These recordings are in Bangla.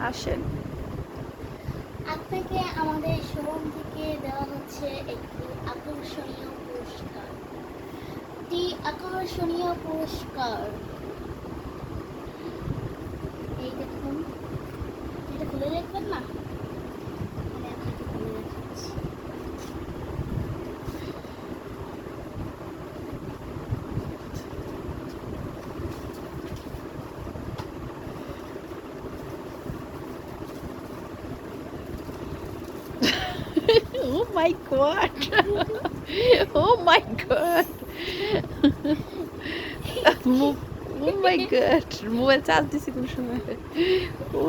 আসেন। আপনাকে আমাদের শোরুম থেকে দেওয়া হচ্ছে একটি আকর্ষণীয় পুরস্কার। একটি আকর্ষণীয় পুরস্কার। এই দেখুন, এটা খুলে দেখবেন না? আমি আপনাকে খুলে দেখাচ্ছি। Oh my God! Oh my God! Oh my God! Mobile charge দিছি কোন সময়? Oh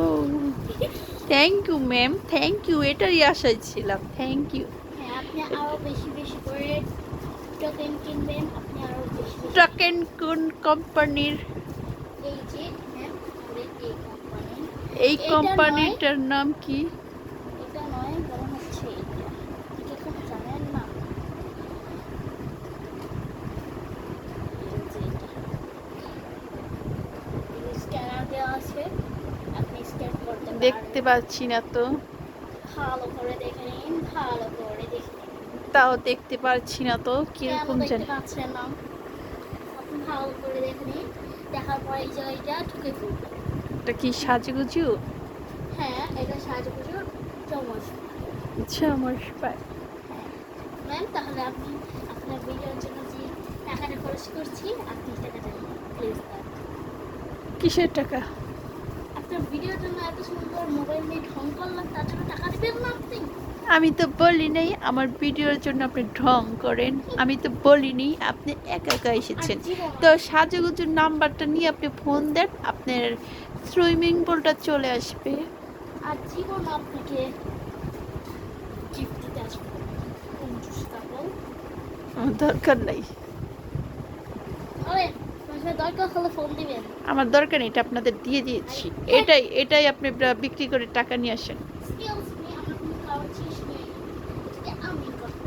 thank you ma'am, thank you. এটারই আশায় ছিলাম। Thank you. হ্যাঁ, আপনি আরো বেশি বেশি করে টোকেন কিনবেন। আপনি আরো বেশি বেশি ট্রাকেন কোন কোম্পানির? এই যে ম্যাম, আমাদের এই কোম্পানি। এই এটা নয়, কোম্পানিটার নাম কি? এটা নয়, বরং হচ্ছে এটা। আপনি কি এখন জানেন না? এই যে এটা। এই স্ক্যানার দেওয়া আছে, আপনি স্ক্যান করতে দেখতে পারবেন। পাচ্ছি না তো। ভালো করে দেখে নিন, ভালো করে দেখে নিন। তাও দেখতে পারছি না তো কেন কিরকম দেখতে জানি। পাচ্ছেন না? আপনি ভালো করে দেখে নিন, দেখার পর এই জায়গাটা ঢুকে পড়বেন। এটা কি সাজুগুজু? হ্যাঁ, এটা সাজুগুজুর চমৎকার। আচ্ছা আমার পায়। হ্যাঁ ম্যাম, তাহলে আপনি আপনার ভিডিওর জন্য যে টাকাটা খরচ করছি, আপনি টাকাটা নিন প্লিজ দেন। কিসের টাকা? আপনার ভিডিওর জন্য এত সুন্দর মোবাইল নিয়ে ঢং করলাম, তার জন্য টাকা দেবেন না আপনি? আমি তো বলি নাই আমার ভিডিওর জন্য আপনি ঢং করেন। আমি তো বলিনি, আপনি একা একা আর এসেছেন। জীবন তো সাজুগুজুর নাম্বারটা নিয়ে আপনি ফোন দেন, আপনার সুইমিং পুলটা চলে আসবে। আর জীবন আপনাকে গিফট দিতে আসবো কঞ্জুস কাপড়। আমার দরকার নাই। আরে তোমার দরকার হলে ফোন দিবেন। আমার দরকার নেই, এটা আপনাদের দিয়ে দিয়েছি। এটাই এটাই আপনি বিক্রি করে টাকা নিয়ে আসেন। এক্সকিউজ মি, আমার কোনো কারণ শেষ নেই, এটা আমি কথা